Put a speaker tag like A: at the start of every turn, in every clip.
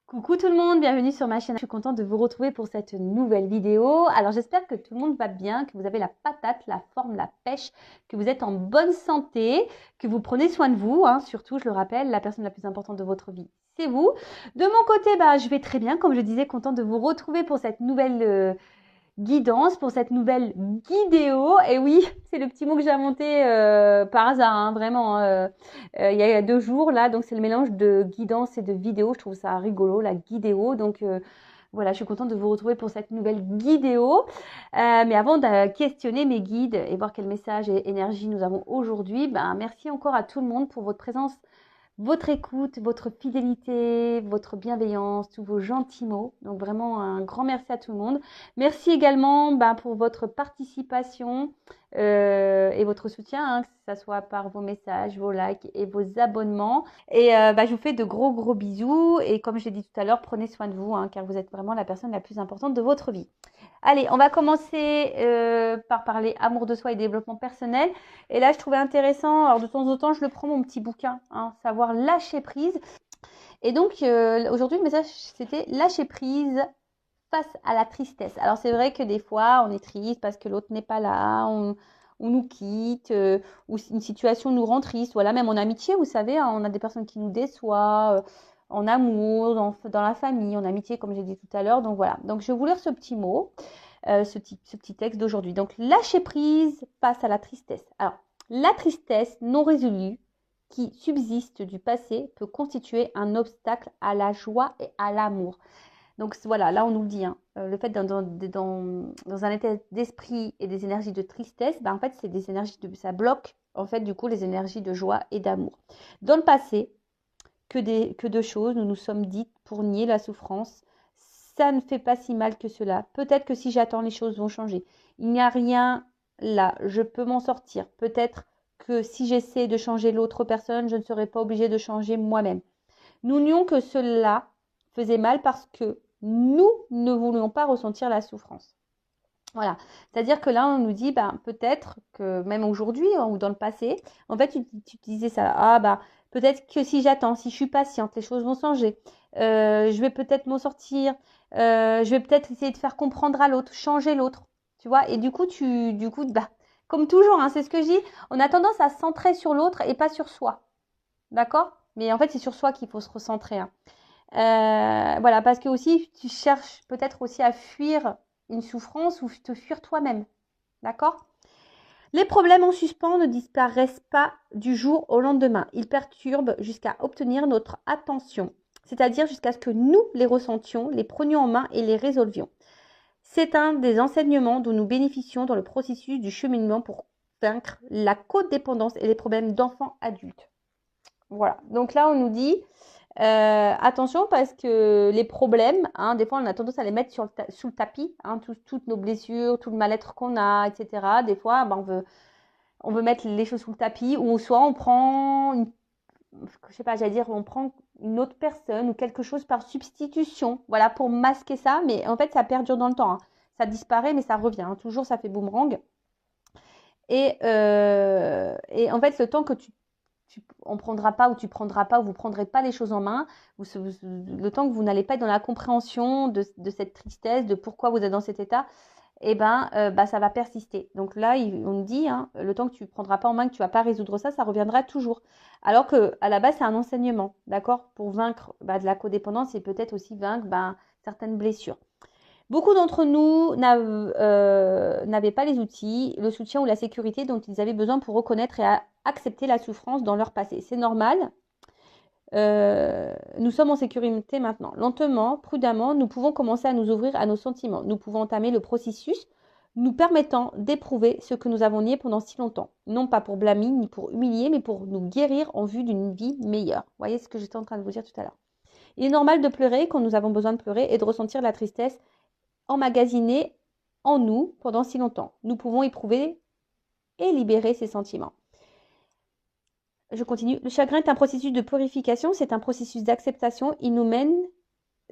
A: Coucou tout le monde, bienvenue sur ma chaîne. Je suis contente de vous retrouver pour cette nouvelle vidéo. Alors j'espère que tout le monde va bien, que vous avez la patate, la forme, la pêche, que vous êtes en bonne santé, que vous prenez soin de vous. Surtout, je le rappelle, la personne la plus importante de votre vie, c'est vous. De mon côté, je vais très bien, comme je disais, contente de vous retrouver pour cette nouvelle guidance, pour cette nouvelle guidéo. Et oui, c'est le petit mot que j'ai inventé par hasard, vraiment. Il y a 2 jours, là, donc c'est le mélange de guidance et de vidéo. Je trouve ça rigolo, la guidéo. Donc voilà, je suis contente de vous retrouver pour cette nouvelle guidéo. Mais avant de questionner mes guides et voir quel message et énergie nous avons aujourd'hui, merci encore à tout le monde pour votre présence, votre écoute, votre fidélité, votre bienveillance, tous vos gentils mots. Donc vraiment un grand merci à tout le monde. Merci également pour votre participation et votre soutien, que ce soit par vos messages, vos likes et vos abonnements. Et je vous fais de gros bisous. Et comme je l'ai dit tout à l'heure, prenez soin de vous, car vous êtes vraiment la personne la plus importante de votre vie. Allez, on va commencer par parler amour de soi et développement personnel. Et là, je trouvais intéressant, alors de temps en temps, je le prends mon petit bouquin, savoir lâcher prise. Et donc, aujourd'hui, le message, c'était lâcher prise face à la tristesse. Alors, c'est vrai que des fois, on est triste parce que l'autre n'est pas là, on nous quitte, ou une situation nous rend triste. Voilà, même en amitié, vous savez, on a des personnes qui nous déçoivent, en amour, dans la famille, en amitié, comme j'ai dit tout à l'heure. Donc voilà, donc je vais vous lire ce petit mot, ce petit texte d'aujourd'hui. Donc, lâcher prise face à la tristesse. Alors, la tristesse non résolue qui subsiste du passé peut constituer un obstacle à la joie et à l'amour. Donc voilà, là on nous le dit, le fait dans un état d'esprit et des énergies de tristesse, en fait c'est des énergies ça bloque en fait du coup les énergies de joie et d'amour. Dans le passé, que de choses nous nous sommes dites pour nier la souffrance. Ça ne fait pas si mal que cela. Peut-être que si j'attends, les choses vont changer. Il n'y a rien là, je peux m'en sortir. Peut-être que si j'essaie de changer l'autre personne, je ne serai pas obligée de changer moi-même. Nous nions que cela faisait mal parce que nous ne voulions pas ressentir la souffrance. Voilà, c'est-à-dire que là, on nous dit, peut-être que même aujourd'hui ou dans le passé, en fait, tu disais ça, peut-être que si j'attends, si je suis patiente, les choses vont changer. Je vais peut-être m'en sortir. Je vais peut-être essayer de faire comprendre à l'autre, changer l'autre, tu vois. Et du coup, comme toujours, c'est ce que je dis, on a tendance à se centrer sur l'autre et pas sur soi, d'accord? Mais en fait, c'est sur soi qu'il faut se recentrer. Voilà, parce que aussi, tu cherches peut-être aussi à fuir une souffrance ou te fuir toi-même. D'accord? Les problèmes en suspens ne disparaissent pas du jour au lendemain. Ils perturbent jusqu'à obtenir notre attention, c'est-à-dire jusqu'à ce que nous les ressentions, les prenions en main et les résolvions. C'est un des enseignements dont nous bénéficions dans le processus du cheminement pour vaincre la codépendance et les problèmes d'enfants adultes. Voilà, donc là on nous dit attention parce que les problèmes, des fois on a tendance à les mettre sous le tapis, toutes nos blessures, tout le mal-être qu'on a, etc. Des fois, on veut mettre les choses sous le tapis ou soit on prend, on prend une autre personne ou quelque chose par substitution, voilà, pour masquer ça. Mais en fait, ça perdure dans le temps. Ça disparaît, mais ça revient. Toujours, ça fait boomerang. Et en fait, le temps que on prendra pas ou tu prendras pas ou vous prendrez pas les choses en main, le temps que vous n'allez pas être dans la compréhension de cette tristesse, de pourquoi vous êtes dans cet état, ça va persister. Donc là, on nous dit, le temps que tu prendras pas en main, que tu vas pas résoudre ça, ça reviendra toujours. Alors que à la base, c'est un enseignement, d'accord, pour vaincre de la codépendance et peut-être aussi vaincre certaines blessures. Beaucoup d'entre nous n'avaient pas les outils, le soutien ou la sécurité dont ils avaient besoin pour reconnaître et accepter la souffrance dans leur passé. C'est normal. Nous sommes en sécurité maintenant. Lentement, prudemment, nous pouvons commencer à nous ouvrir à nos sentiments. Nous pouvons entamer le processus nous permettant d'éprouver ce que nous avons nié pendant si longtemps. Non pas pour blâmer ni pour humilier, mais pour nous guérir en vue d'une vie meilleure. Vous voyez ce que j'étais en train de vous dire tout à l'heure. Il est normal de pleurer quand nous avons besoin de pleurer et de ressentir la tristesse emmagasinée en nous pendant si longtemps. Nous pouvons éprouver et libérer ces sentiments. Je continue. Le chagrin est un processus de purification, c'est un processus d'acceptation. Il nous mène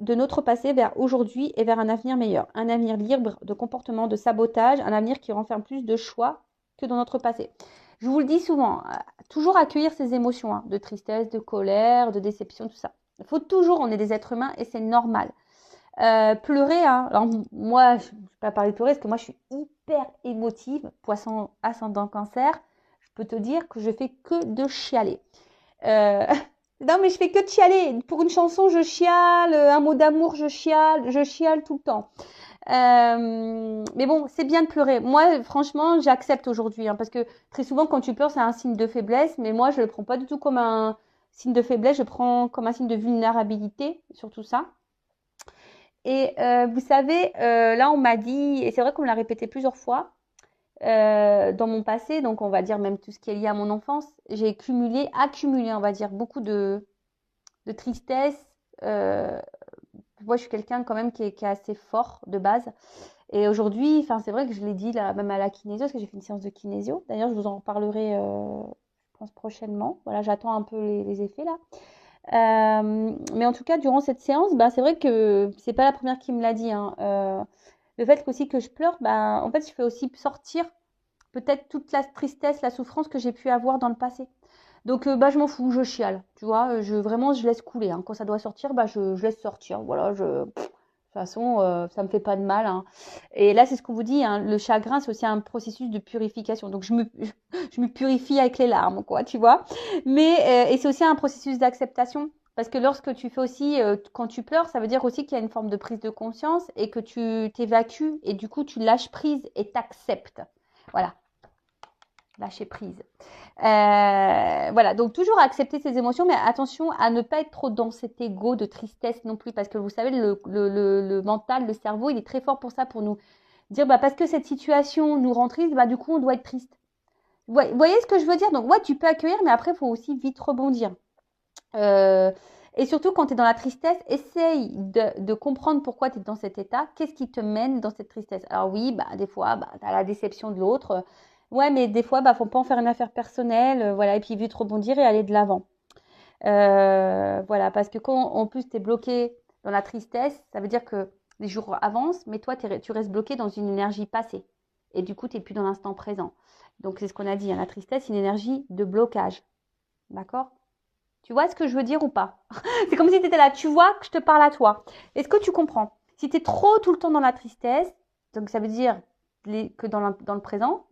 A: de notre passé vers aujourd'hui et vers un avenir meilleur. Un avenir libre de comportements de sabotage, un avenir qui renferme plus de choix que dans notre passé. Je vous le dis souvent, toujours accueillir ces émotions, de tristesse, de colère, de déception, tout ça. Il faut toujours, on est des êtres humains et c'est normal. Pleurer, hein. Alors moi, je ne vais pas parler de pleurer parce que moi, je suis hyper émotive, poisson ascendant cancer. Je peux te dire que je fais que de chialer. Non, mais je fais que de chialer. Pour une chanson, je chiale. Un mot d'amour, je chiale tout le temps. Mais bon, c'est bien de pleurer. Moi, franchement, j'accepte aujourd'hui, hein, parce que très souvent, quand tu pleures, c'est un signe de faiblesse. Mais moi, je le prends pas du tout comme un signe de faiblesse. Je prends comme un signe de vulnérabilité, surtout ça. Et vous savez, là, on m'a dit, et c'est vrai qu'on me l'a répété plusieurs fois, dans mon passé, donc on va dire même tout ce qui est lié à mon enfance, j'ai accumulé, on va dire, beaucoup de tristesse. Moi, je suis quelqu'un quand même qui est assez fort de base. Et aujourd'hui, enfin, c'est vrai que je l'ai dit là, même à la kinésio, parce que j'ai fait une séance de kinésio. D'ailleurs, je vous en reparlerai, je pense, prochainement. Voilà, j'attends un peu les effets là. Mais en tout cas, durant cette séance, bah, c'est vrai que c'est pas la première qui me l'a dit, hein. Le fait aussi que je pleure, bah, en fait, je fais aussi sortir peut-être toute la tristesse, la souffrance que j'ai pu avoir dans le passé. Donc, bah, je m'en fous, je chiale, tu vois. Vraiment, je laisse couler, hein. Quand ça doit sortir, bah, je laisse sortir. Voilà, de toute façon, ça me fait pas de mal, hein. Et là, c'est ce qu'on vous dit, hein, le chagrin, c'est aussi un processus de purification. Donc, je me purifie avec les larmes, quoi, tu vois. Mais, et c'est aussi un processus d'acceptation. Parce que lorsque tu fais aussi, quand tu pleures, ça veut dire aussi qu'il y a une forme de prise de conscience et que tu t'évacues et du coup, tu lâches prise et t'acceptes. Voilà, lâcher prise. Voilà, donc toujours accepter ses émotions, mais attention à ne pas être trop dans cet ego de tristesse non plus, parce que vous savez, le mental, le cerveau, il est très fort pour ça, pour nous dire, bah, parce que cette situation nous rend triste, bah, du coup, on doit être triste. Vous voyez ce que je veux dire? Donc, ouais, tu peux accueillir, mais après, il faut aussi vite rebondir. Et surtout, quand tu es dans la tristesse, essaye de comprendre pourquoi tu es dans cet état. Qu'est-ce qui te mène dans cette tristesse? Alors oui, bah, des fois, bah, tu as la déception de l'autre. Ouais, mais des fois, bah, faut pas en faire une affaire personnelle. Voilà, et puis vite rebondir et aller de l'avant. Voilà, parce que quand en plus tu es bloqué dans la tristesse, ça veut dire que les jours avancent, mais toi, tu restes bloqué dans une énergie passée. Et du coup, tu n'es plus dans l'instant présent. Donc, c'est ce qu'on a dit, hein, la tristesse, c'est une énergie de blocage. D'accord? Tu vois ce que je veux dire ou pas? C'est comme si tu étais là, tu vois que je te parle à toi. Est-ce que tu comprends? Si tu es trop tout le temps dans la tristesse, donc ça veut dire que dans le présent,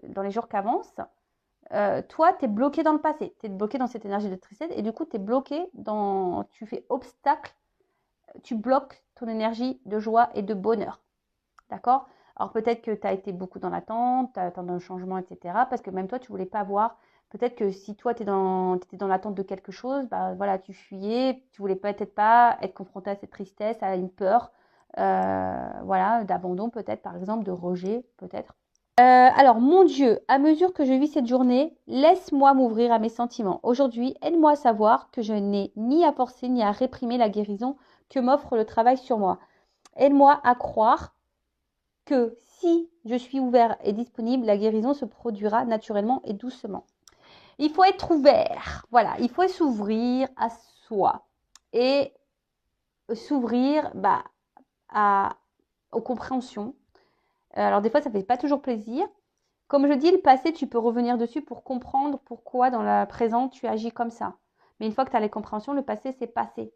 A: dans les jours qui avancent, toi, tu es bloqué dans le passé. Tu es bloqué dans cette énergie de tristesse et du coup, tu es bloqué dans. Tu fais obstacle, tu bloques ton énergie de joie et de bonheur. D'accord? Alors peut-être que tu as été beaucoup dans l'attente, tu attends un changement, etc. Parce que même toi, tu voulais pas voir. Peut-être que si toi, tu étais dans l'attente de quelque chose, bah voilà, tu fuyais, tu voulais peut-être pas être confronté à cette tristesse, à une peur, voilà, d'abandon peut-être, par exemple, de rejet peut-être. Alors, mon Dieu, à mesure que je vis cette journée, laisse-moi m'ouvrir à mes sentiments. Aujourd'hui, aide-moi à savoir que je n'ai ni à forcer ni à réprimer la guérison que m'offre le travail sur moi. Aide-moi à croire que si je suis ouvert et disponible, la guérison se produira naturellement et doucement. Il faut être ouvert, voilà, il faut s'ouvrir à soi et s'ouvrir bah, aux compréhensions. Alors des fois, ça ne fait pas toujours plaisir. Comme je dis, le passé, tu peux revenir dessus pour comprendre pourquoi dans le présent, tu agis comme ça. Mais une fois que tu as les compréhensions, le passé, c'est passé.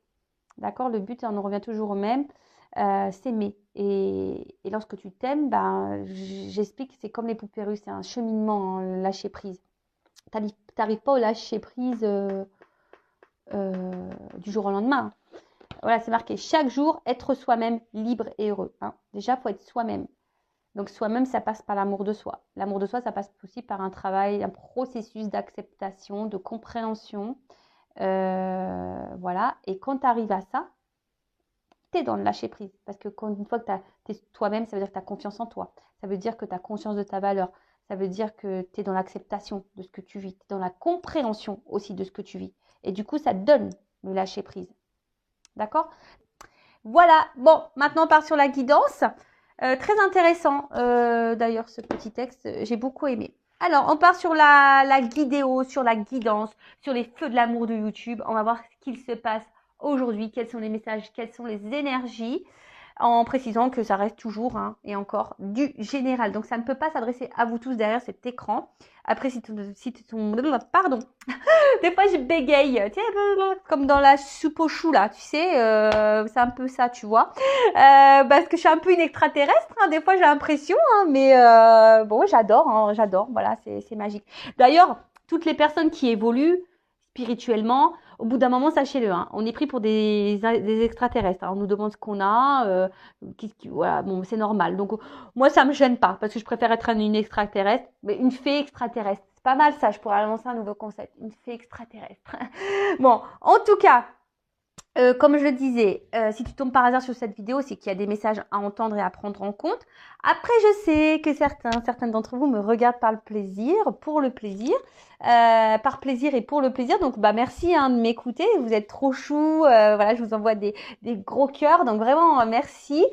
A: D'accord? Le but, on en revient toujours au même, s'aimer. Et lorsque tu t'aimes, ben, j'explique, c'est comme les poupées russes, c'est un cheminement, hein, lâcher prise. Tu n'arrives pas au lâcher prise du jour au lendemain. Voilà, c'est marqué chaque jour, être soi-même libre et heureux. Hein. Déjà, il faut être soi-même. Donc, soi-même, ça passe par l'amour de soi. L'amour de soi, ça passe aussi par un travail, un processus d'acceptation, de compréhension. Voilà. Et quand tu arrives à ça, tu es dans le lâcher prise. Parce que une fois que tu es toi-même, ça veut dire que tu as confiance en toi. Ça veut dire que tu as conscience de ta valeur. Ça veut dire que tu es dans l'acceptation de ce que tu vis. Tu es dans la compréhension aussi de ce que tu vis. Et du coup, ça donne le lâcher prise. D'accord? Voilà. Bon, maintenant on part sur la guidance. Très intéressant d'ailleurs ce petit texte, j'ai beaucoup aimé. Alors on part sur la guidéo, sur la guidance, sur les feux de l'amour de YouTube. On va voir ce qu'il se passe aujourd'hui, quels sont les messages, quelles sont les énergies. en précisant que ça reste toujours, hein, et encore, du général. Donc, ça ne peut pas s'adresser à vous tous derrière cet écran. Après, si ton pardon, des fois, je bégaye, tu sais, comme dans la soupe aux choux, là, tu sais, c'est un peu ça, tu vois. Parce que je suis un peu une extraterrestre, hein, des fois, j'ai l'impression, hein, mais bon, j'adore, voilà, c'est magique. D'ailleurs, toutes les personnes qui évoluent spirituellement, au bout d'un moment, sachez-le, hein, on est pris pour des extraterrestres, hein, on nous demande ce qu'on a, voilà, bon, c'est normal. Donc, moi, ça me gêne pas, parce que je préfère être une extraterrestre, mais une fée extraterrestre. C'est pas mal ça, je pourrais annoncer un nouveau concept, une fée extraterrestre. Bon, en tout cas, comme je le disais, si tu tombes par hasard sur cette vidéo, c'est qu'il y a des messages à entendre et à prendre en compte. Après, je sais que certaines d'entre vous me regardent par le plaisir, pour le plaisir, par plaisir et pour le plaisir. Donc, bah merci hein, de m'écouter. Vous êtes trop chou. Voilà, je vous envoie des gros cœurs. Donc vraiment, merci.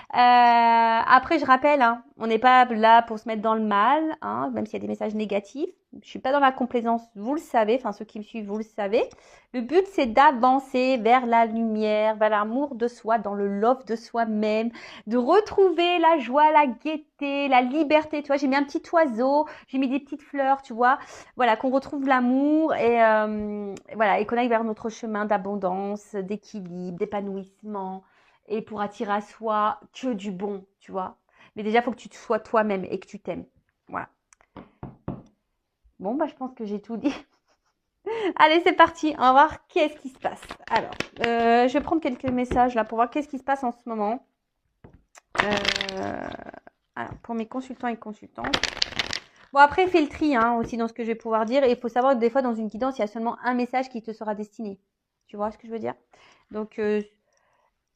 A: Après, je rappelle, hein, on n'est pas là pour se mettre dans le mal, hein, même s'il y a des messages négatifs. Je suis pas dans la complaisance, vous le savez. Enfin, ceux qui me suivent, vous le savez. Le but, c'est d'avancer vers la lumière, vers l'amour de soi, dans le love de soi-même, de retrouver la joie, la gaieté, la liberté. Tu vois, j'ai mis un petit oiseau, j'ai mis des petites fleurs, tu vois. Voilà, qu'on retrouve l'amour et voilà, et qu'on aille vers notre chemin d'abondance, d'équilibre, d'épanouissement et pour attirer à soi que du bon, tu vois. Mais déjà, il faut que tu sois toi-même et que tu t'aimes. Voilà. Bon, bah, je pense que j'ai tout dit. Allez, c'est parti. On va voir qu'est-ce qui se passe. Alors, je vais prendre quelques messages là pour voir qu'est-ce qui se passe en ce moment. Alors, pour mes consultants et consultantes. Bon, après, fais le tri hein, aussi dans ce que je vais pouvoir dire. Et il faut savoir que des fois, dans une guidance, il y a seulement un message qui te sera destiné. Tu vois ce que je veux dire? Donc,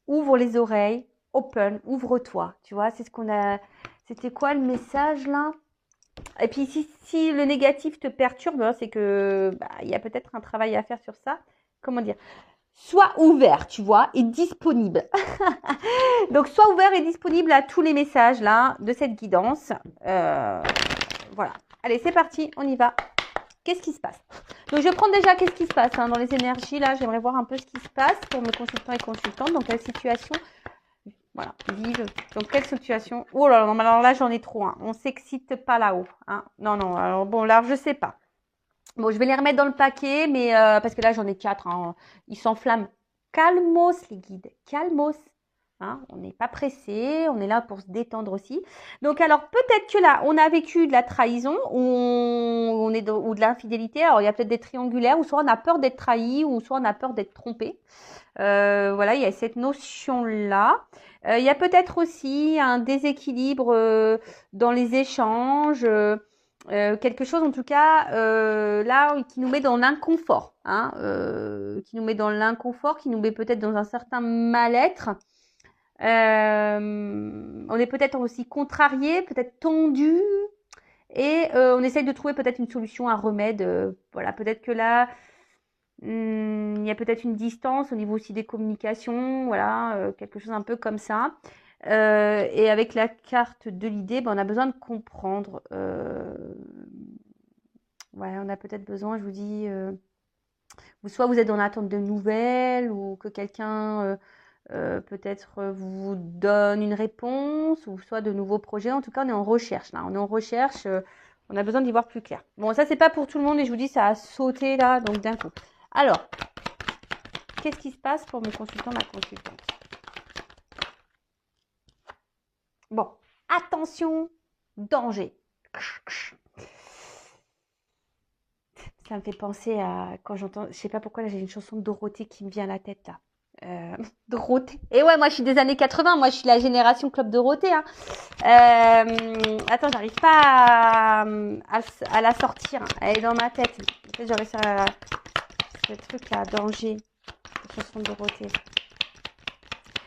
A: ouvre les oreilles, open, ouvre-toi. Tu vois, c'est ce qu'on a. C'était quoi le message là? Et puis, si le négatif te perturbe, c'est que il y a peut-être un travail à faire sur ça. Comment dire? Sois ouvert, tu vois, et disponible. Donc, sois ouvert et disponible à tous les messages là de cette guidance. Voilà. Allez, c'est parti, on y va. Qu'est-ce qui se passe? Donc, je prends déjà qu'est-ce qui se passe hein, dans les énergies là. J'aimerais voir un peu ce qui se passe pour mes consultants et consultantes. Dans quelle situation? Voilà, vive. Donc, quelle situation? Oh là là, non, alors là, j'en ai trop. Hein. On s'excite pas là-haut. Hein. Non, non, alors bon, là, je sais pas. Bon, je vais les remettre dans le paquet, mais parce que là, j'en ai 4. Hein. Ils s'enflamment. Calmos, les guides. Calmos. Hein. On n'est pas pressé. On est là pour se détendre aussi. Donc, alors, peut-être que là, on a vécu de la trahison ou de l'infidélité. Alors, il y a peut-être des triangulaires, ou soit on a peur d'être trahi, ou soit on a peur d'être trompé. Voilà, il y a cette notion-là. Il y a peut-être aussi un déséquilibre dans les échanges, quelque chose en tout cas là qui nous met dans l'inconfort, hein, qui nous met dans l'inconfort, qui nous met peut-être dans un certain mal-être. On est peut-être aussi contrarié, peut-être tendu, et on essaye de trouver peut-être une solution, un remède. Voilà, peut-être que là, il y a peut-être une distance au niveau aussi des communications, voilà, quelque chose un peu comme ça. Et avec la carte de l'idée, on a besoin de comprendre. Ouais, on a peut-être besoin, je vous dis, soit vous êtes dans l'attente de nouvelles, ou que quelqu'un peut-être vous donne une réponse, ou soit de nouveaux projets. En tout cas, on est en recherche là. On est en recherche. On a besoin d'y voir plus clair. Bon, ça c'est pas pour tout le monde et je vous dis, ça a sauté là, donc d'un coup. Alors, qu'est-ce qui se passe pour mes consultants, ma consultante? Bon, attention, danger. Ça me fait penser à quand j'entends, je sais pas pourquoi là j'ai une chanson de Dorothée qui me vient à la tête là. Dorothée. Et ouais, moi je suis des années 80, moi je suis la génération Club Dorothée. Hein. Attends, j'arrive pas à la sortir. Elle est dans ma tête. Peut-être j'aurais ce truc là, danger. La chanson de Dorothée.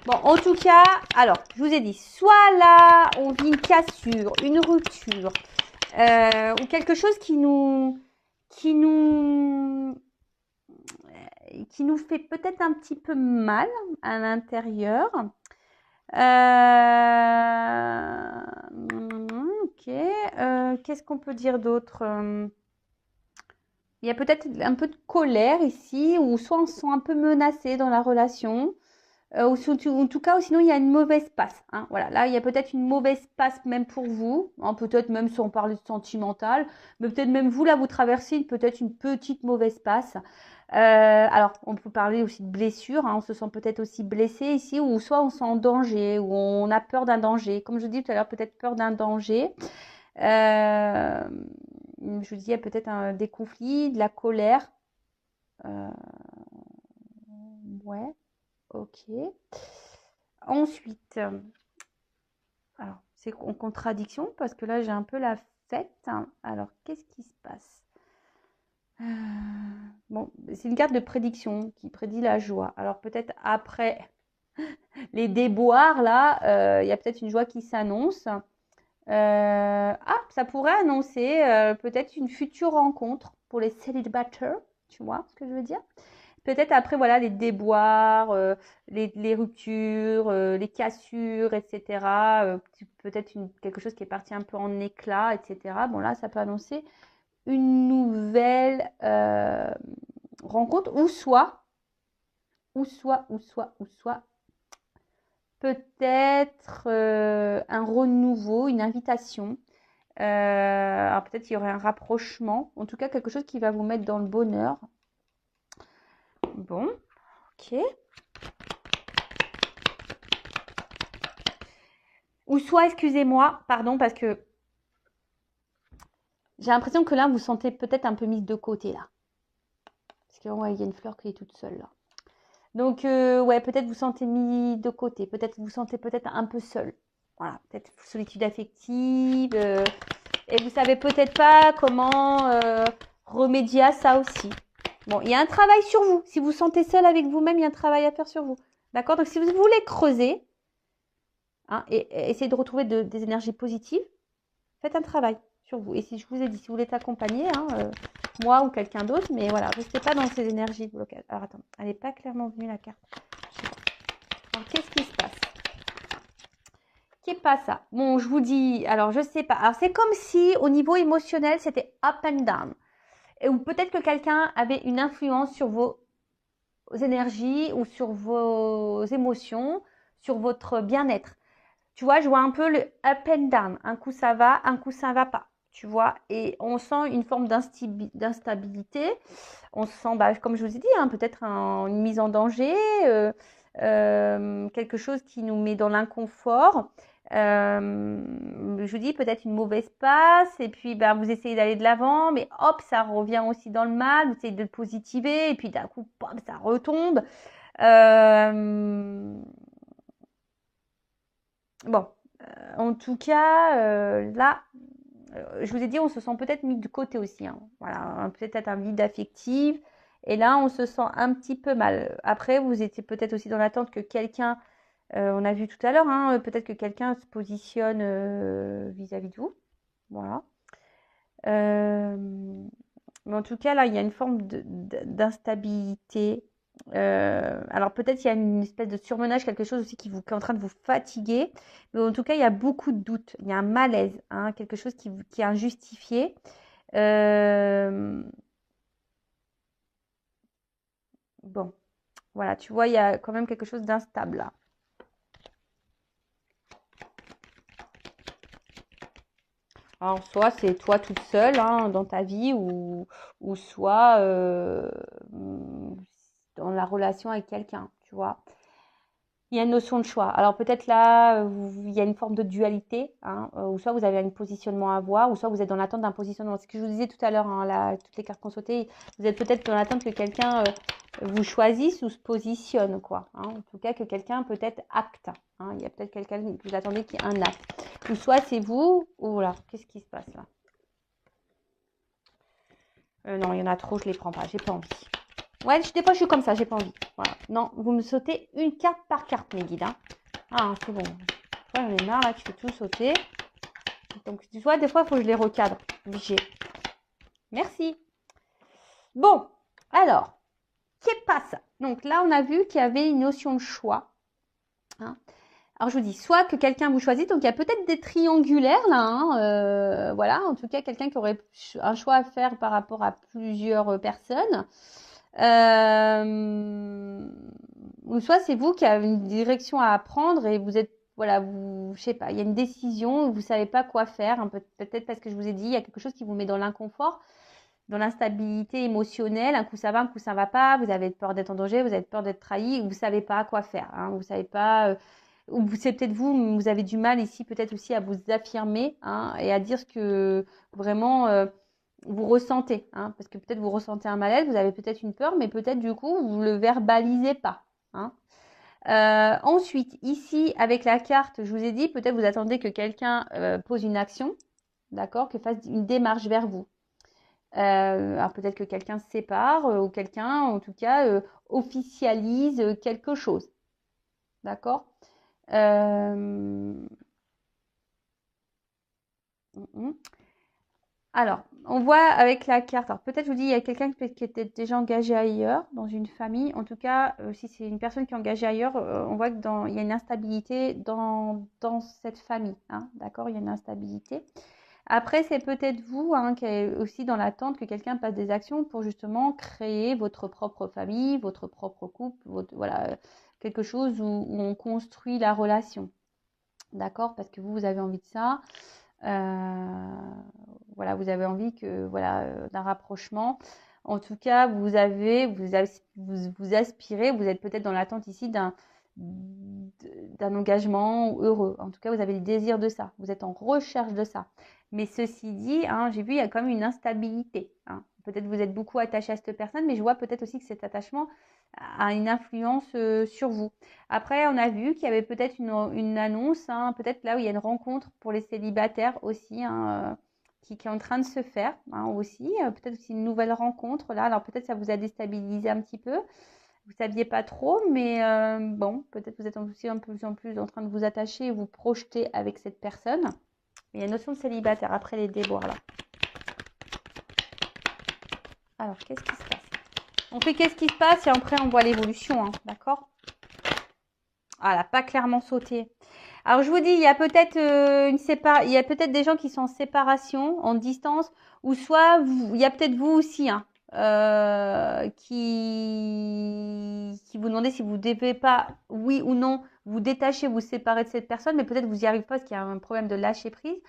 A: Bon, en tout cas, alors, je vous ai dit, soit là, on vit une cassure, une rupture, ou quelque chose qui nous fait peut-être un petit peu mal à l'intérieur. Ok. Qu'est-ce qu'on peut dire d'autre? Il y a peut-être un peu de colère ici, ou soit on se sent un peu menacé dans la relation. En tout cas, ou sinon il y a une mauvaise passe. Hein. Voilà, là il y a peut-être une mauvaise passe même pour vous, hein, peut-être même sans parler de sentimental, mais peut-être même vous là vous traversez peut-être une petite mauvaise passe. Alors on peut parler aussi de blessure, hein, on se sent peut-être aussi blessé ici, ou soit on se sent en danger, ou on a peur d'un danger. Comme je vous dis tout à l'heure, peut-être peur d'un danger. Je vous dis il y a peut-être des conflits, de la colère. Ouais, ok. Ensuite, alors c'est en contradiction parce que là j'ai un peu la fête. Alors qu'est-ce qui se passe? Bon, c'est une carte de prédiction qui prédit la joie. Alors peut-être après les déboires là, il y a peut-être une joie qui s'annonce. Ça pourrait annoncer peut-être une future rencontre pour les célibataires. Tu vois ce que je veux dire? Peut-être après, voilà, les déboires, les ruptures, les cassures, etc. Peut-être quelque chose qui est parti un peu en éclat, etc. Bon, là, ça peut annoncer une nouvelle rencontre, ou soit, peut-être un renouveau, une invitation. Alors peut-être qu'il y aurait un rapprochement, en tout cas quelque chose qui va vous mettre dans le bonheur. Bon, ok. Ou soit, excusez-moi, pardon, parce que j'ai l'impression que là, vous sentez peut-être un peu mise de côté, là. Parce que ouais, il y a une fleur qui est toute seule, là. Donc, ouais, peut-être vous sentez mis de côté. Peut-être vous sentez peut-être un peu seul. Voilà, peut-être solitude affective. Et vous savez peut-être pas comment remédier à ça aussi. Bon, il y a un travail sur vous. Si vous vous sentez seul avec vous-même, il y a un travail à faire sur vous. D'accord? Donc, si vous voulez creuser, hein, et essayer de retrouver des énergies positives, faites un travail sur vous. Et si je vous ai dit, si vous voulez être accompagné, hein, moi ou quelqu'un d'autre, mais voilà, restez pas dans ces énergies de blocage. Alors attends, elle n'est pas clairement venue la carte. Alors qu'est-ce qui se passe? Qu'est pas ça? Bon, je vous dis, alors je sais pas. Alors c'est comme si au niveau émotionnel, c'était up and down. Ou peut-être que quelqu'un avait une influence sur vos énergies ou sur vos émotions, sur votre bien-être. Tu vois, je vois un peu le up and down. Un coup ça va, un coup ça va pas. Tu vois, et on sent une forme d'instabilité. On se sent, bah, comme je vous ai dit, hein, peut-être une mise en danger, quelque chose qui nous met dans l'inconfort. Je vous dis peut-être une mauvaise passe, et puis bah, vous essayez d'aller de l'avant, mais hop, ça revient aussi dans le mal, vous essayez de le positiver, et puis d'un coup, pom, ça retombe. Bon, en tout cas, là, je vous ai dit, on se sent peut-être mis de côté aussi. Hein. Voilà, peut-être un vide affectif. Et là, on se sent un petit peu mal. Après, vous étiez peut-être aussi dans l'attente que quelqu'un, on a vu tout à l'heure, hein, peut-être que quelqu'un se positionne vis-à-vis de vous. Voilà. Mais en tout cas, là, il y a une forme d'instabilité. Alors peut-être il y a une espèce de surmenage, quelque chose aussi qui est en train de vous fatiguer. Mais en tout cas, il y a beaucoup de doutes. Il y a un malaise, hein, quelque chose qui est injustifié. Bon, voilà, tu vois, il y a quand même quelque chose d'instable là. Alors, soit c'est toi toute seule hein, dans ta vie, ou soit dans la relation avec quelqu'un, tu vois. Il y a une notion de choix. Alors peut-être là, il y a une forme de dualité, hein, ou soit vous avez un positionnement à avoir, ou soit vous êtes dans l'attente d'un positionnement. Ce que je vous disais tout à l'heure, hein, là, toutes les cartes qu'on sautait, vous êtes peut-être dans l'attente que quelqu'un vous choisisse ou se positionne, quoi. Hein. En tout cas, que quelqu'un peut-être acte. Hein. Il y a peut-être quelqu'un que vous attendez qui ait un acte. Ou soit c'est vous, ou voilà. Qu'est-ce qui se passe là? Non, il y en a trop, je les prends pas. J'ai pas envie. Ouais, des fois je suis comme ça, j'ai pas envie. Voilà. Non, vous me sautez une carte par carte, mes guides. Hein. Ah, c'est bon. Ouais, j'en ai marre là, tu fais tout sauter. Donc, tu vois, des fois, il faut que je les recadre. Obligé. Merci. Bon, alors, qu'est pas ça? Donc là, on a vu qu'il y avait une notion de choix. Hein. Alors, je vous dis, soit que quelqu'un vous choisit, donc il y a peut-être des triangulaires là. Hein, voilà, en tout cas, quelqu'un qui aurait un choix à faire par rapport à plusieurs personnes. ou soit c'est vous qui avez une direction à prendre et vous êtes, voilà, je sais pas, il y a une décision, vous savez pas quoi faire, peut-être parce que je vous ai dit, il y a quelque chose qui vous met dans l'inconfort, dans l'instabilité émotionnelle, un coup ça va, un coup ça va pas, vous avez peur d'être en danger, vous avez peur d'être trahi, vous savez pas quoi faire, hein, vous savez pas, ou c'est peut-être vous avez du mal ici peut-être aussi à vous affirmer, hein, et à dire ce que vraiment vous ressentez, hein, parce que peut-être vous ressentez un malaise, vous avez peut-être une peur, mais peut-être du coup vous le verbalisez pas, hein. Ensuite, ici, avec la carte, je vous ai dit, peut-être vous attendez que quelqu'un pose une action, d'accord, que fasse une démarche vers vous. Alors peut-être que quelqu'un se sépare ou quelqu'un, en tout cas, officialise quelque chose, d'accord. euh, Alors, on voit avec la carte, alors peut-être je vous dis, il y a quelqu'un qui était déjà engagé ailleurs, dans une famille. En tout cas, si c'est une personne qui est engagée ailleurs, on voit il y a une instabilité dans cette famille, hein, d'accord? Il y a une instabilité. Après, c'est peut-être vous, hein, qui est aussi dans l'attente que quelqu'un passe des actions pour justement créer votre propre famille, votre propre couple, voilà, quelque chose où on construit la relation, d'accord? Parce que vous avez envie de ça. Voilà, vous avez envie que, voilà, d'un rapprochement. En tout cas, vous aspirez, vous êtes peut-être dans l'attente ici d'un engagement heureux. En tout cas, vous avez le désir de ça. Vous êtes en recherche de ça. Mais ceci dit, hein, j'ai vu, il y a quand même une instabilité, hein. Peut-être vous êtes beaucoup attaché à cette personne, mais je vois peut-être aussi que cet attachement a une influence sur vous. Après, on a vu qu'il y avait peut-être une annonce, hein, peut-être là où il y a une rencontre pour les célibataires aussi, hein, qui est en train de se faire, hein, aussi. Peut-être aussi une nouvelle rencontre là. Alors peut-être ça vous a déstabilisé un petit peu. Vous ne saviez pas trop, mais bon, peut-être vous êtes aussi un peu plus en plus en train de vous attacher et vous projeter avec cette personne. Il y a une notion de célibataire après les déboires là. Alors, qu'est-ce qui se passe? On fait qu'est-ce qui se passe et après on voit l'évolution, hein, d'accord? Ah, elle n'a pas clairement sauté. Alors, je vous dis, il y a peut-être il y a peut-être des gens qui sont en séparation, en distance, ou soit il y a peut-être vous aussi, hein, qui vous demandez si vous ne devez pas, oui ou non, vous détacher, vous séparer de cette personne, mais peut-être vous n'y arrivez pas parce qu'il y a un problème de lâcher prise.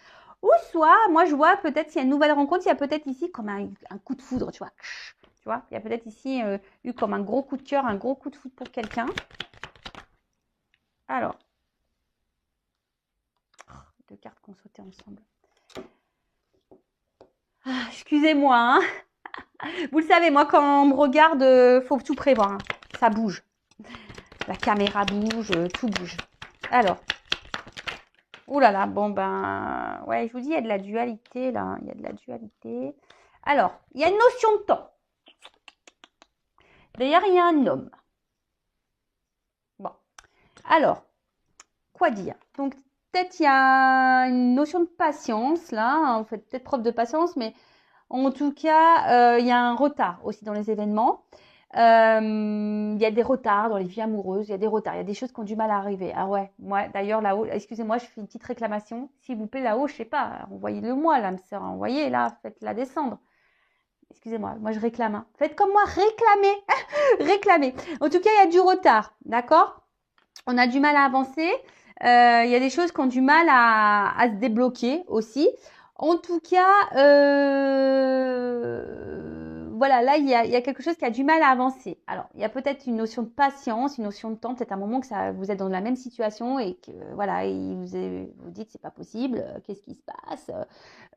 A: Ou soit, moi, je vois peut-être s'il y a une nouvelle rencontre, il y a peut-être ici comme un coup de foudre, tu vois. Tu vois, il y a peut-être ici eu comme un gros coup de cœur, un gros coup de foudre pour quelqu'un. Alors, deux cartes qu'on sautait ensemble. Ah, excusez-moi, hein. Vous le savez, moi, quand on me regarde, faut tout prévoir, hein. Ça bouge. La caméra bouge, tout bouge. Alors, oh là là, bon ben, ouais, je vous dis, il y a de la dualité là, il y a de la dualité. Alors, il y a une notion de temps. D'ailleurs, il y a un homme. Bon, alors, quoi dire? Donc, peut-être il y a une notion de patience là, hein. Vous faites peut-être preuve de patience, mais en tout cas, il y a un retard aussi dans les événements. Il y a des retards dans les vies amoureuses, il y a des retards, il y a des choses qui ont du mal à arriver. Ah ouais, moi d'ailleurs là-haut, excusez-moi, je fais une petite réclamation. S'il vous plaît, là-haut, je sais pas, envoyez-le moi, l'âme sœur, envoyez là, faites-la descendre. Excusez-moi, moi je réclame, hein. Faites comme moi, réclamez, réclamez. En tout cas, il y a du retard, d'accord? On a du mal à avancer. Il y a des choses qui ont du mal à se débloquer aussi. En tout cas, voilà, là, il y a quelque chose qui a du mal à avancer. Alors, il y a peut-être une notion de patience, une notion de temps, peut-être un moment que vous êtes dans la même situation et que, voilà, vous dites c'est pas possible, qu'est-ce qui se passe?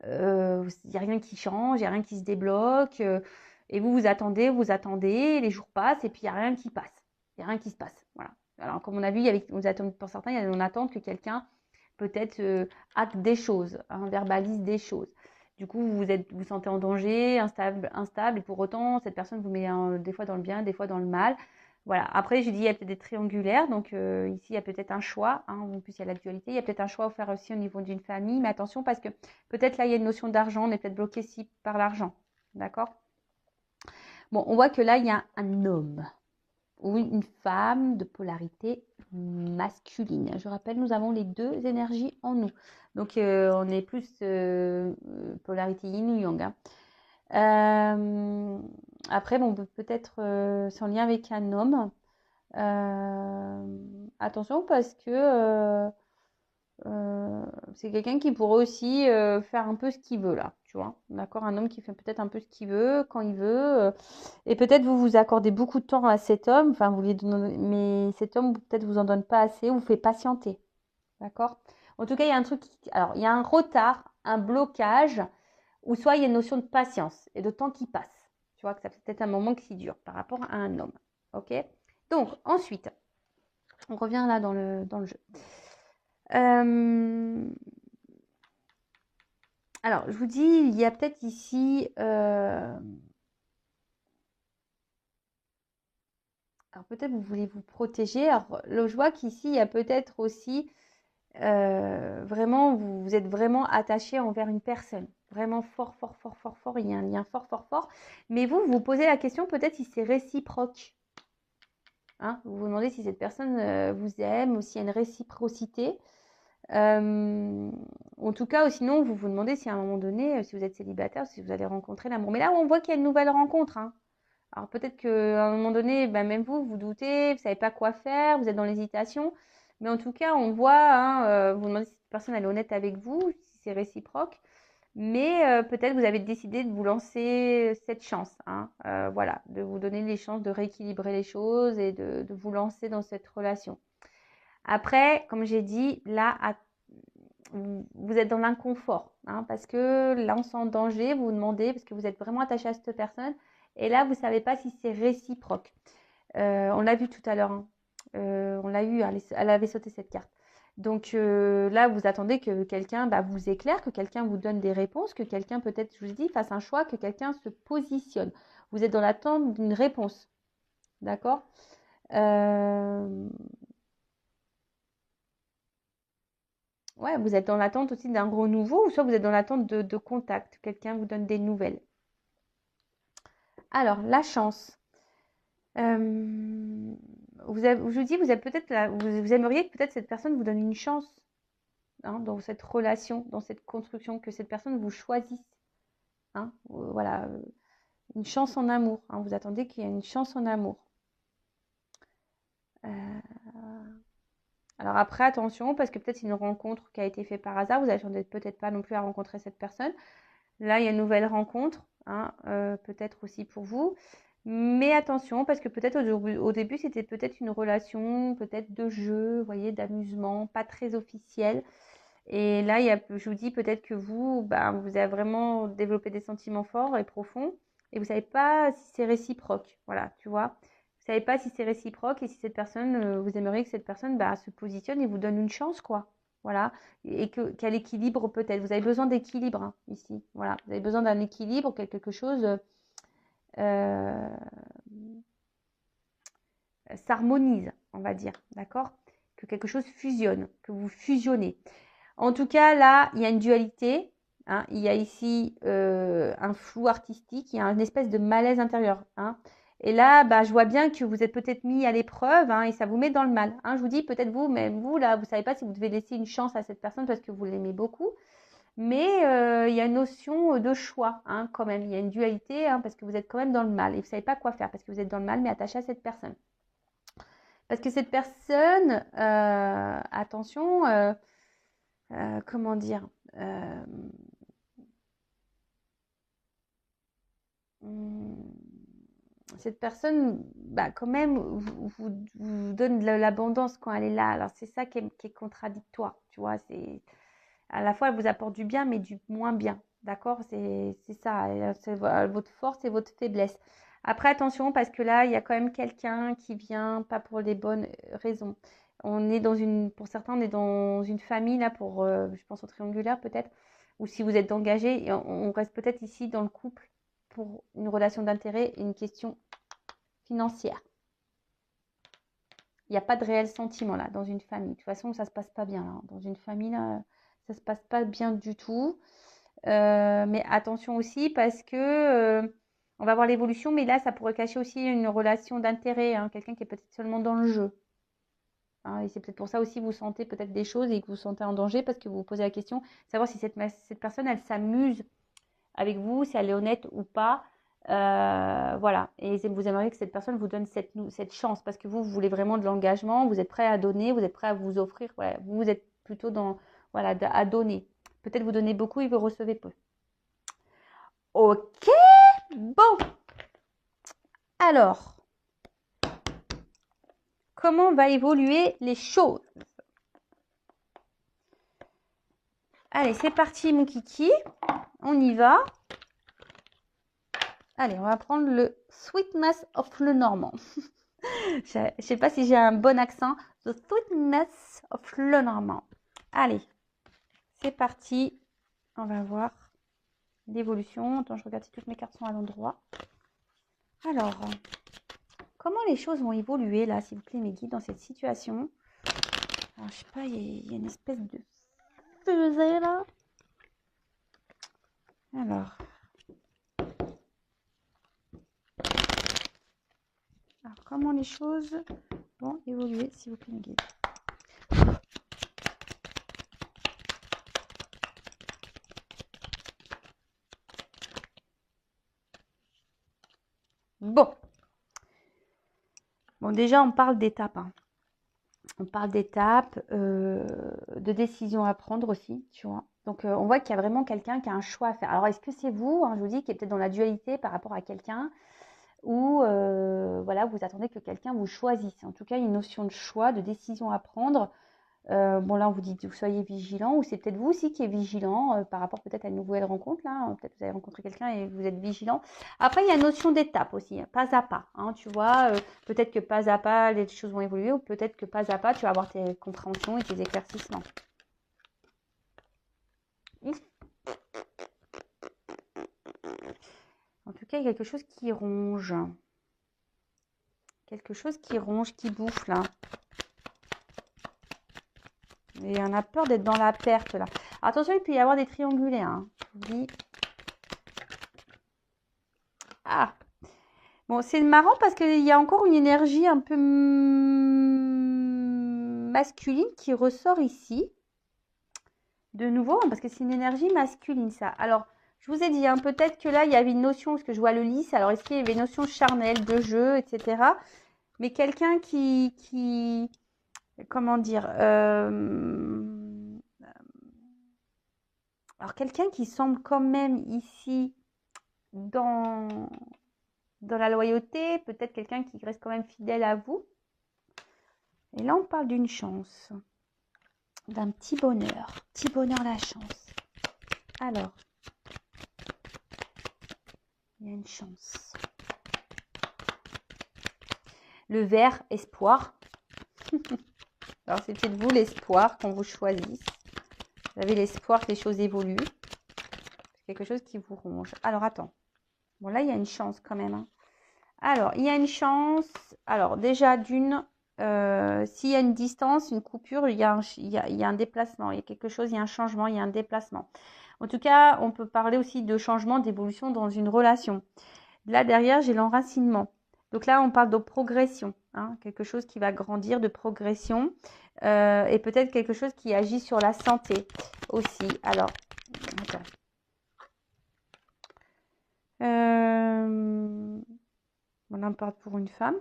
A: Il n'y a rien qui change, il n'y a rien qui se débloque. Et vous attendez, les jours passent et puis il n'y a rien qui passe. Il n'y a rien qui se passe. Voilà. Alors, comme on a vu, pour certains, il y a une attente que quelqu'un peut-être acte des choses, hein, verbalise des choses. Du coup, vous sentez en danger, instable, et pour autant, cette personne vous met des fois dans le bien, des fois dans le mal. Voilà. Après, j'ai dit, il y a peut-être des triangulaires, donc ici, il y a peut-être un choix, hein, en plus, il y a la dualité, il y a peut-être un choix à faire aussi au niveau d'une famille, mais attention, parce que peut-être là, il y a une notion d'argent, on est peut-être bloqué ici par l'argent, d'accord? Bon, on voit que là, il y a un homme ou une femme de polarité masculine. Je rappelle, nous avons les deux énergies en nous. Donc, on est plus polarité yin ou yang, hein. Après, bon, peut-être c'est en lien avec un homme. Attention parce que c'est quelqu'un qui pourrait aussi faire un peu ce qu'il veut là, tu vois. D'accord? Un homme qui fait peut-être un peu ce qu'il veut, quand il veut. Et peut-être vous vous accordez beaucoup de temps à cet homme, enfin vous lui donnez, mais cet homme peut-être vous en donne pas assez ou vous fait patienter. D'accord? En tout cas, il y a un truc, alors il y a un retard, un blocage, ou soit il y a une notion de patience et de temps qui passe. Tu vois que ça fait peut-être un moment qui dure par rapport à un homme. Ok? Donc ensuite, on revient là dans le jeu. Alors, je vous dis, il y a peut-être ici. Alors, peut-être vous voulez vous protéger. Alors, là, je vois qu'ici, il y a peut-être aussi. Vraiment, vous êtes vraiment attaché envers une personne. Vraiment fort, fort, fort, fort, fort. Il y a un lien fort, fort, fort. Mais vous vous posez la question peut-être si c'est réciproque. Hein, vous vous demandez si cette personne vous aime ou s'il y a une réciprocité. En tout cas, ou sinon, vous vous demandez si à un moment donné, si vous êtes célibataire, si vous allez rencontrer l'amour. Mais là, on voit qu'il y a une nouvelle rencontre. Hein. Alors peut-être qu'à un moment donné, ben, même vous, vous doutez, vous ne savez pas quoi faire, vous êtes dans l'hésitation. Mais en tout cas, on voit, hein, vous vous demandez si cette personne elle est honnête avec vous, si c'est réciproque. Mais peut-être vous avez décidé de vous lancer cette chance. Hein, voilà, de vous donner les chances de rééquilibrer les choses et de vous lancer dans cette relation. Après, comme j'ai dit, là, vous êtes dans l'inconfort, hein, parce que là, on sent en danger, vous vous demandez, parce que vous êtes vraiment attaché à cette personne, et là, vous ne savez pas si c'est réciproque. On l'a vu tout à l'heure, hein. On l'a eu, elle avait sauté cette carte. Donc là, vous attendez que quelqu'un vous éclaire, que quelqu'un vous donne des réponses, que quelqu'un peut-être, je vous dis, fasse un choix, que quelqu'un se positionne. Vous êtes dans l'attente d'une réponse, d'accord? Ouais, vous êtes dans l'attente aussi d'un renouveau, ou soit vous êtes dans l'attente de contact, quelqu'un vous donne des nouvelles. Alors, la chance. Je vous dis, vous êtes peut-être vous aimeriez que peut-être cette personne vous donne une chance, hein, dans cette relation, dans cette construction, que cette personne vous choisisse. Hein, voilà, une chance en amour. Hein, vous attendez qu'il y ait une chance en amour. Euh, alors après, attention, parce que peut-être c'est une rencontre qui a été faite par hasard. Vous n'attendez peut-être pas non plus à rencontrer cette personne. Là, il y a une nouvelle rencontre, hein, peut-être aussi pour vous. Mais attention, parce que peut-être au début, c'était peut-être une relation, peut-être de jeu, vous voyez, d'amusement, pas très officielle. Et là, je vous dis peut-être que vous, vous avez vraiment développé des sentiments forts et profonds, et vous savez pas si c'est réciproque. Voilà, tu vois. Vous savez pas si c'est réciproque et si cette personne, vous aimeriez que cette personne se positionne et vous donne une chance, quoi. Voilà, et qu'elle équilibre peut-être. Vous avez besoin d'équilibre, hein, ici. Voilà, vous avez besoin d'un équilibre, quelque chose euh, s'harmonise, on va dire, d'accord? Que quelque chose fusionne, que vous fusionnez. En tout cas, là, il y a une dualité. Hein, il y a ici un flou artistique, il y a une espèce de malaise intérieur. Hein. Et là, je vois bien que vous êtes peut-être mis à l'épreuve, hein, et ça vous met dans le mal. Hein. Je vous dis, peut-être vous, même vous, là, vous ne savez pas si vous devez laisser une chance à cette personne parce que vous l'aimez beaucoup. Mais il y a une notion de choix, hein, quand même. Il y a une dualité, hein, parce que vous êtes quand même dans le mal et vous ne savez pas quoi faire parce que vous êtes dans le mal, mais attaché à cette personne. Parce que cette personne, attention, comment dire, euh, cette personne, quand même, vous donne de l'abondance quand elle est là. Alors, c'est ça qui est contradictoire, tu vois. C'est, à la fois, elle vous apporte du bien, mais du moins bien. D'accord? C'est ça. C'est votre force et votre faiblesse. Après, attention, parce que là, il y a quand même quelqu'un qui vient pas pour les bonnes raisons. On est pour certains, on est dans une famille, là, je pense au triangulaire peut-être, ou si vous êtes engagé, et on reste peut-être ici dans le couple pour une relation d'intérêt et une question financière. Il n'y a pas de réel sentiment là dans une famille. De toute façon, ça ne se passe pas bien là. Dans une famille, là, ça ne se passe pas bien du tout. Mais attention aussi parce que on va voir l'évolution, mais là, ça pourrait cacher aussi une relation d'intérêt, hein, quelqu'un qui est peut-être seulement dans le jeu. Hein, et c'est peut-être pour ça aussi que vous sentez peut-être des choses et que vous vous sentez en danger parce que vous vous posez la question, savoir si cette personne, elle s'amuse avec vous, si elle est honnête ou pas. Voilà. Et vous aimeriez que cette personne vous donne cette chance parce que vous voulez vraiment de l'engagement, vous êtes prêt à donner, vous êtes prêt à vous offrir. Voilà. Vous êtes plutôt dans, voilà, à donner. Peut-être vous donnez beaucoup et vous recevez peu. Ok, bon. Alors, comment va évoluer les choses? Allez, c'est parti, mon kiki. On y va. Allez, on va prendre le Sweetness of le Normand. Je ne sais pas si j'ai un bon accent. The Sweetness of le Normand. Allez, c'est parti. On va voir l'évolution. Attends, je regarde si toutes mes cartes sont à l'endroit. Alors, comment les choses vont évoluer là, s'il vous plaît, mes guides, dans cette situation? Alors, je sais pas, il y a une espèce de fusée là. Alors, comment les choses vont évoluer, s'il vous plaît, mes guides? Bon. Bon, déjà, on parle d'étapes. Hein. On parle d'étapes, de décisions à prendre aussi, tu vois. Donc, on voit qu'il y a vraiment quelqu'un qui a un choix à faire. Alors, est-ce que c'est vous, hein, je vous dis, qui est peut-être dans la dualité par rapport à quelqu'un ou voilà, vous attendez que quelqu'un vous choisisse. En tout cas, il y a une notion de choix, de décision à prendre. Bon, là, on vous dit que vous soyez vigilant, ou c'est peut-être vous aussi qui êtes vigilant par rapport peut-être à une nouvelle rencontre. Là, peut-être vous avez rencontré quelqu'un et vous êtes vigilant. Après, il y a une notion d'étape aussi, pas à pas. Hein, tu vois, peut-être que pas à pas, les choses vont évoluer, ou peut-être que pas à pas, tu vas avoir tes compréhensions et tes éclaircissements. En tout cas, il y a quelque chose qui ronge. Quelque chose qui ronge, qui bouffe là. Et on a peur d'être dans la perte là. Attention, il peut y avoir des triangulaires. Hein. Je vous dis. Ah. Bon, c'est marrant parce qu'il y a encore une énergie un peu masculine qui ressort ici. De nouveau, parce que c'est une énergie masculine ça. Alors, je vous ai dit, hein, peut-être que là, il y avait une notion, parce que je vois le lys. Alors, est-ce qu'il y avait une notion charnelle, de jeu, etc. Mais quelqu'un qui comment dire, alors quelqu'un qui semble quand même ici dans la loyauté, peut-être quelqu'un qui reste quand même fidèle à vous. Et là, on parle d'une chance, d'un petit bonheur la chance. Alors, il y a une chance. Le vert, espoir. Alors, c'est peut-être vous l'espoir qu'on vous choisisse. Vous avez l'espoir que les choses évoluent. C'est quelque chose qui vous ronge. Alors, attends. Bon, là, il y a une chance quand même. Hein. Alors, il y a une chance. Alors, déjà, d'une, s'il y a une distance, une coupure, il y a un déplacement. Il y a quelque chose, il y a un changement, il y a un déplacement. En tout cas, on peut parler aussi de changement, d'évolution dans une relation. Là, derrière, j'ai l'enracinement. Donc là, on parle de progression. Hein, quelque chose qui va grandir, de progression. Et peut-être quelque chose qui agit sur la santé aussi. Alors, attends. On en parle pour une femme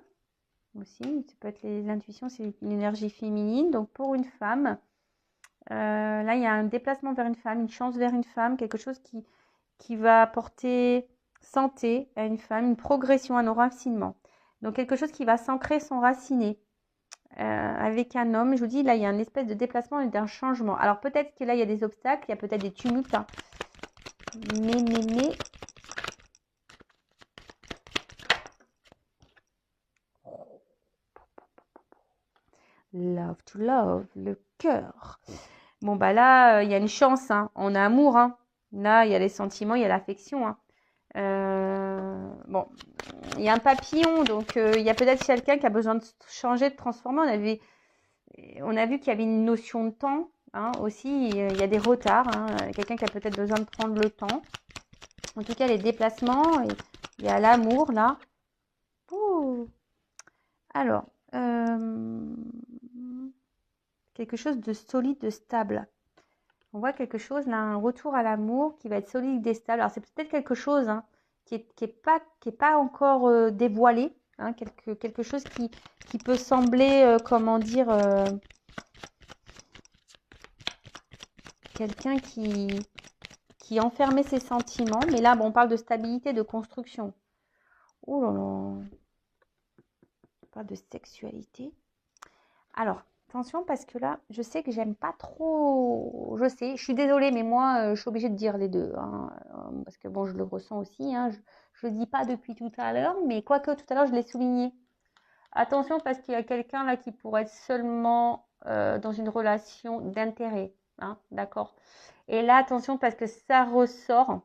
A: aussi. Ça peut être l'intuition, c'est une énergie féminine. Donc pour une femme, là il y a un déplacement vers une femme, une chance vers une femme, quelque chose qui va apporter santé à une femme, une progression, un enracinement. Donc quelque chose qui va s'ancrer, s'enraciner. Avec un homme, je vous dis, là il y a une espèce de déplacement et d'un changement. Alors peut-être que là il y a des obstacles, il y a peut-être des tumultes. Hein. Mais love to love, le cœur. Bon, bah là, il y a une chance. Hein. On a amour. Hein. Là, il y a les sentiments, il y a l'affection. Hein. Bon, il y a un papillon. Donc, il y a peut-être quelqu'un qui a besoin de changer, de transformer. On a vu qu'il y avait une notion de temps. Hein, aussi, il y a des retards. Hein. Quelqu'un qui a peut-être besoin de prendre le temps. En tout cas, les déplacements. Il y a l'amour, là. Ouh. Alors, quelque chose de solide, de stable. On voit quelque chose, là, un retour à l'amour qui va être solide et stable. Alors, c'est peut-être quelque chose hein, qui est pas encore dévoilé, hein, quelque chose qui peut sembler, comment dire, quelqu'un qui enfermait ses sentiments. Mais là, bon, on parle de stabilité, de construction. Oh là là, on parle de sexualité. Alors, attention parce que là, je sais que j'aime pas trop. Je sais, je suis désolée, mais moi, je suis obligée de dire les deux, hein, parce que bon, je le ressens aussi. Hein, je le dis pas depuis tout à l'heure, mais quoique tout à l'heure, je l'ai souligné. Attention parce qu'il y a quelqu'un là qui pourrait être seulement dans une relation d'intérêt, hein, d'accord. Et là, attention parce que ça ressort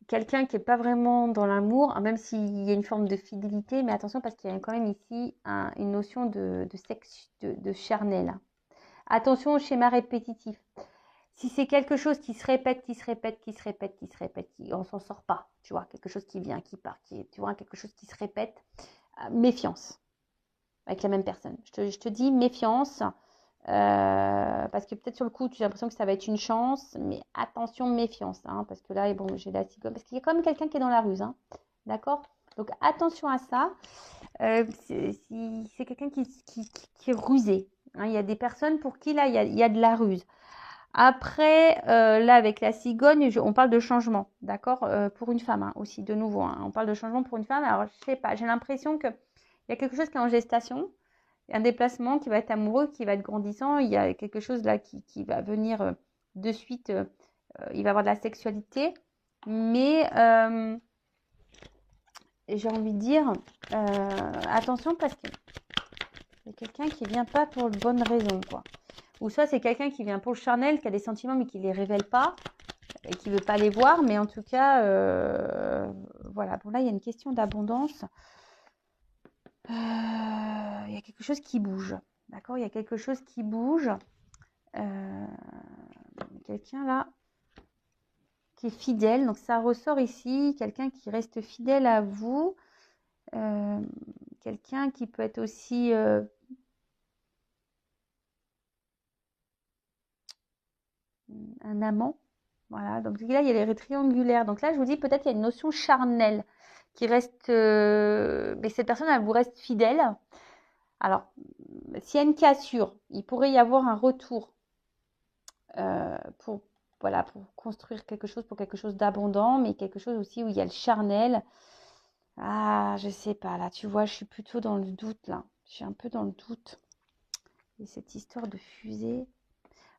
A: quelqu'un qui n'est pas vraiment dans l'amour, même s'il y a une forme de fidélité, mais attention parce qu'il y a quand même ici une notion de sexe, de charnel. Attention au schéma répétitif. Si c'est quelque chose qui se répète, qui se répète, qui se répète, qui se répète, on s'en sort pas, tu vois, quelque chose qui vient, qui part, tu vois, quelque chose qui se répète, méfiance avec la même personne. Je te dis méfiance, parce que peut-être sur le coup, tu as l'impression que ça va être une chance, mais attention, méfiance, hein, parce que là, bon, j'ai la cigogne, parce qu'il y a quand même quelqu'un qui est dans la ruse, hein, d'accord. Donc attention à ça. Si c'est quelqu'un qui est rusé, hein, il y a des personnes pour qui là, il y a de la ruse. Après, là, avec la cigogne, on parle de changement, d'accord, pour une femme, hein, aussi, de nouveau, hein, on parle de changement pour une femme. Alors, je sais pas, j'ai l'impression qu'il y a quelque chose qui est en gestation, un déplacement qui va être amoureux, qui va être grandissant. Il y a quelque chose là qui va venir de suite. Il va avoir de la sexualité. Mais j'ai envie de dire, attention parce que c'est quelqu'un qui vient pas pour de bonnes raisons, quoi. Ou soit c'est quelqu'un qui vient pour le charnel, qui a des sentiments mais qui ne les révèle pas et qui ne veut pas les voir. Mais en tout cas, voilà. Bon, là, il y a une question d'abondance. Il y a quelque chose qui bouge. D'accord, il y a quelque chose qui bouge. Quelqu'un là qui est fidèle. Donc ça ressort ici. Quelqu'un qui reste fidèle à vous. Quelqu'un qui peut être aussi un amant. Voilà, donc là, il y a les triangulaires. Donc là, je vous dis, peut-être il y a une notion charnelle qui reste... mais cette personne, elle vous reste fidèle. Alors, s'il y a une cassure, il pourrait y avoir un retour pour, voilà, pour construire quelque chose, pour quelque chose d'abondant, mais quelque chose aussi où il y a le charnel. Ah, je sais pas, là, tu vois, je suis plutôt dans le doute, là. Je suis un peu dans le doute. Et cette histoire de fusée...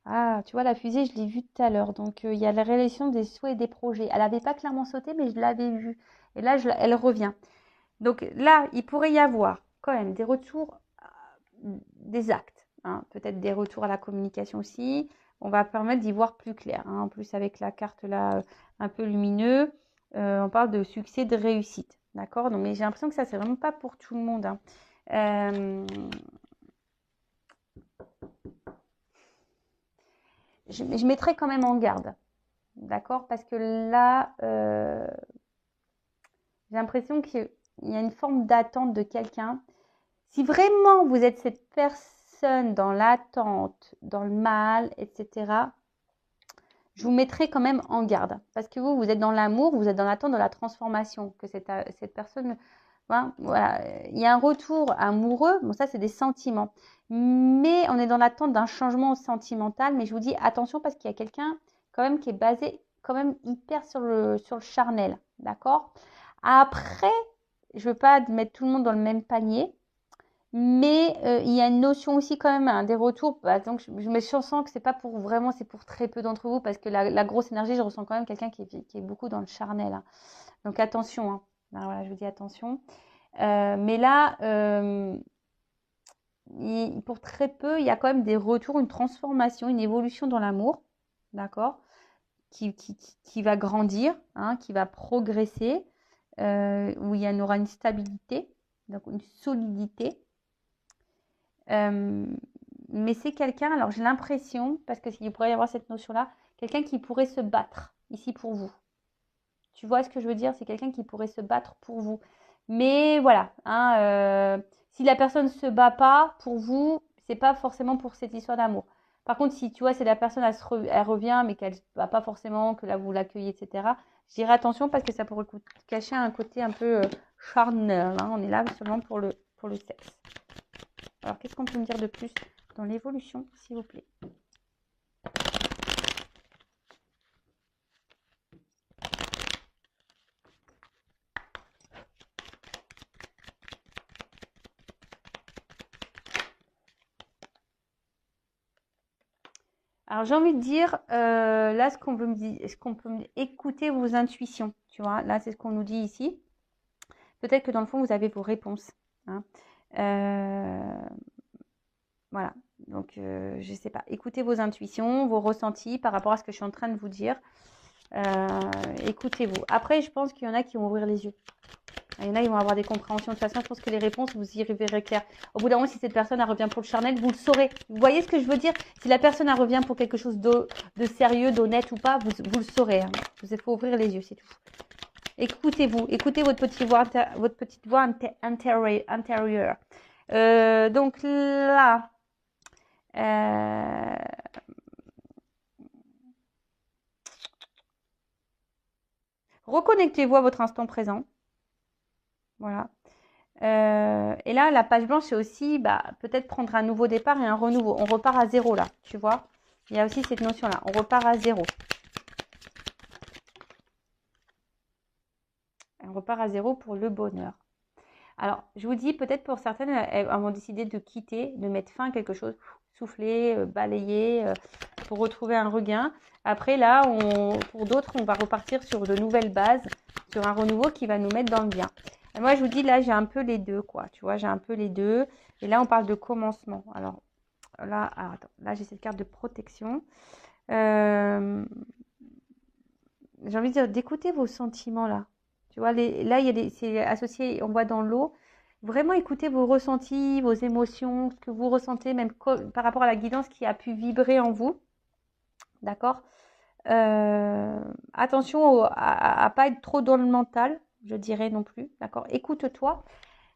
A: Ah, tu vois, la fusée, je l'ai vue tout à l'heure. Donc, il y a la réalisation des souhaits et des projets. Elle n'avait pas clairement sauté, mais je l'avais vue. Et là, elle revient. Donc là, il pourrait y avoir quand même des retours, des actes. Hein. Peut-être des retours à la communication aussi. On va permettre d'y voir plus clair. Hein. En plus, avec la carte là, un peu lumineux, on parle de succès, de réussite. D'accord. Donc, mais j'ai l'impression que ça, c'est vraiment pas pour tout le monde. Hein. Je mettrai quand même en garde. D'accord. Parce que là, j'ai l'impression qu'il y a une forme d'attente de quelqu'un. Si vraiment vous êtes cette personne dans l'attente, dans le mal, etc., je vous mettrai quand même en garde. Parce que vous êtes dans l'amour, vous êtes dans l'attente de la transformation. Que cette personne, hein, voilà, il y a un retour amoureux. Bon, ça, c'est des sentiments. Mais on est dans l'attente d'un changement sentimental. Mais je vous dis attention parce qu'il y a quelqu'un quand même qui est basé quand même hyper sur le charnel. D'accord? Après, je ne veux pas mettre tout le monde dans le même panier. Mais il y a une notion aussi quand même, hein, des retours. Bah, donc, je sens que c'est pas pour vraiment, c'est pour très peu d'entre vous parce que la grosse énergie, je ressens quand même quelqu'un qui est beaucoup dans le charnel. Hein. Donc attention. Hein. Alors, voilà, je vous dis attention. Mais là, pour très peu, il y a quand même des retours, une transformation, une évolution dans l'amour, d'accord, qui va grandir, hein, qui va progresser, où il y aura une stabilité, donc une solidité. Mais c'est quelqu'un, alors j'ai l'impression, parce qu'il pourrait y avoir cette notion-là, quelqu'un qui pourrait se battre ici pour vous. Tu vois ce que je veux dire? C'est quelqu'un qui pourrait se battre pour vous. Mais voilà, hein, si la personne ne se bat pas pour vous, c'est pas forcément pour cette histoire d'amour. Par contre, si tu vois, c'est la personne, elle revient, mais qu'elle ne va pas forcément, que là vous l'accueillez, etc., Je dirais attention parce que ça pourrait cacher un côté un peu charnel. Hein. On est là seulement pour le sexe. Alors, qu'est-ce qu'on peut me dire de plus dans l'évolution, s'il vous plaît? Alors, j'ai envie de dire, là, ce qu'on peut me dire, écouter vos intuitions, tu vois. Là, c'est ce qu'on nous dit ici. Peut-être que dans le fond, vous avez vos réponses. Hein. Voilà. Donc, je ne sais pas. Écoutez vos intuitions, vos ressentis par rapport à ce que je suis en train de vous dire. Écoutez-vous. Après, je pense qu'il y en a qui vont ouvrir les yeux. Il y en a, ils vont avoir des compréhensions. De toute façon, je pense que les réponses, vous y verrez clair. Au bout d'un moment, si cette personne elle revient pour le charnel, vous le saurez. Vous voyez ce que je veux dire? Si la personne elle revient pour quelque chose de sérieux, d'honnête ou pas, vous le saurez. Hein. Il faut ouvrir les yeux, c'est tout. Écoutez-vous. Écoutez votre petite voix intérieure. Donc là, reconnectez-vous à votre instant présent. Voilà. Et là, la page blanche, c'est aussi peut-être prendre un nouveau départ et un renouveau. On repart à zéro là, tu vois. Il y a aussi cette notion-là. On repart à zéro. On repart à zéro pour le bonheur. Alors, je vous dis, peut-être pour certaines, elles vont décider de quitter, de mettre fin à quelque chose, souffler, balayer, pour retrouver un regain. Après, là, pour d'autres, on va repartir sur de nouvelles bases, sur un renouveau qui va nous mettre dans le bien. Et moi, je vous dis, là, j'ai un peu les deux, quoi. Tu vois, j'ai un peu les deux. Et là, on parle de commencement. Alors, là, attends, là, j'ai cette carte de protection. J'ai envie de dire, d'écouter vos sentiments, là. Tu vois, là, c'est associé, on voit dans l'eau. Vraiment écoutez vos ressentis, vos émotions, ce que vous ressentez, même par rapport à la guidance qui a pu vibrer en vous. D'accord? Attention à ne pas être trop dans le mental, je dirais non plus. D'accord? Écoute-toi.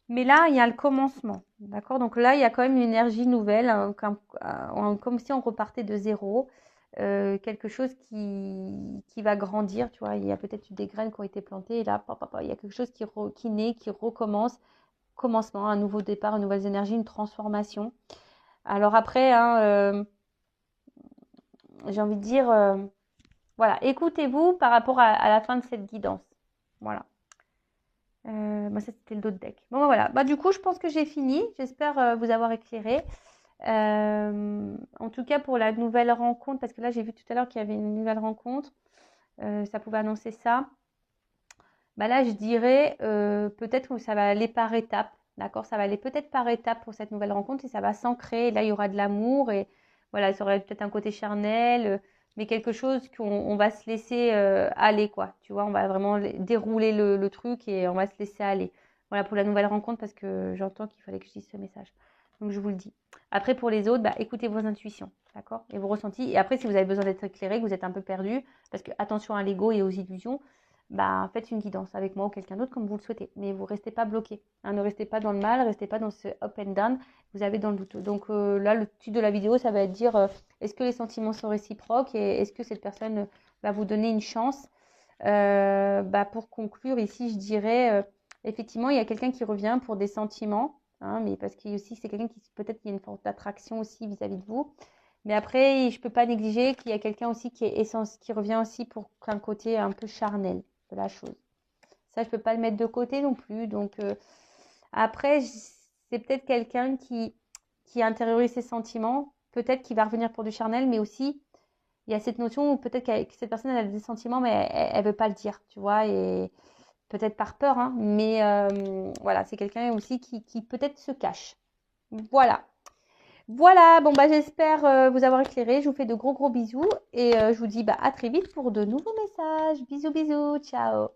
A: Mais là, il y a le commencement. D'accord? Donc là, il y a quand même une énergie nouvelle, hein, comme si on repartait de zéro. Quelque chose qui va grandir, tu vois, il y a peut-être eu des graines qui ont été plantées et là, il y a quelque chose qui naît, qui recommence, commencement, un nouveau départ, une nouvelle énergie, une transformation. Alors après, hein, j'ai envie de dire, voilà, écoutez-vous par rapport à la fin de cette guidance. Voilà. Ça, c'était le dos de deck. Bon, voilà. Du coup, je pense que j'ai fini. J'espère vous avoir éclairé. En tout cas pour la nouvelle rencontre, parce que là j'ai vu tout à l'heure qu'il y avait une nouvelle rencontre, ça pouvait annoncer ça. Là je dirais peut-être que ça va aller par étapes, d'accord, ça va aller peut-être par étapes pour cette nouvelle rencontre et ça va s'ancrer. Là il y aura de l'amour et voilà, ça aurait peut-être un côté charnel, mais quelque chose qu'on va se laisser aller, quoi, tu vois, on va vraiment dérouler le truc et on va se laisser aller. Voilà pour la nouvelle rencontre, parce que j'entends qu'il fallait que je dise ce message. Donc, je vous le dis. Après, pour les autres, écoutez vos intuitions, d'accord? Et vos ressentis. Et après, si vous avez besoin d'être éclairé, que vous êtes un peu perdu, parce que attention à l'ego et aux illusions, faites une guidance avec moi ou quelqu'un d'autre comme vous le souhaitez. Mais vous ne restez pas bloqué. Hein, ne restez pas dans le mal, ne restez pas dans ce up and down. Vous avez dans le doute. Donc là, le titre de la vidéo, ça va être dire est-ce que les sentiments sont réciproques et est-ce que cette personne va vous donner une chance? Pour conclure ici, je dirais effectivement, il y a quelqu'un qui revient pour des sentiments. Hein, mais parce qu'il y a aussi, c'est quelqu'un qui peut-être qu'il y a une forme d'attraction aussi vis-à-vis de vous. Mais après, je ne peux pas négliger qu'il y a quelqu'un aussi qui revient aussi pour un côté un peu charnel de la chose. Ça, je ne peux pas le mettre de côté non plus. Donc, après, c'est peut-être quelqu'un qui intériorise ses sentiments, peut-être qui va revenir pour du charnel, mais aussi, il y a cette notion où peut-être que cette personne elle a des sentiments, mais elle ne veut pas le dire, tu vois, et peut-être par peur, hein, mais voilà, c'est quelqu'un aussi qui peut-être se cache. Voilà. Voilà, bon j'espère vous avoir éclairé. Je vous fais de gros bisous et je vous dis à très vite pour de nouveaux messages. Bisous, ciao.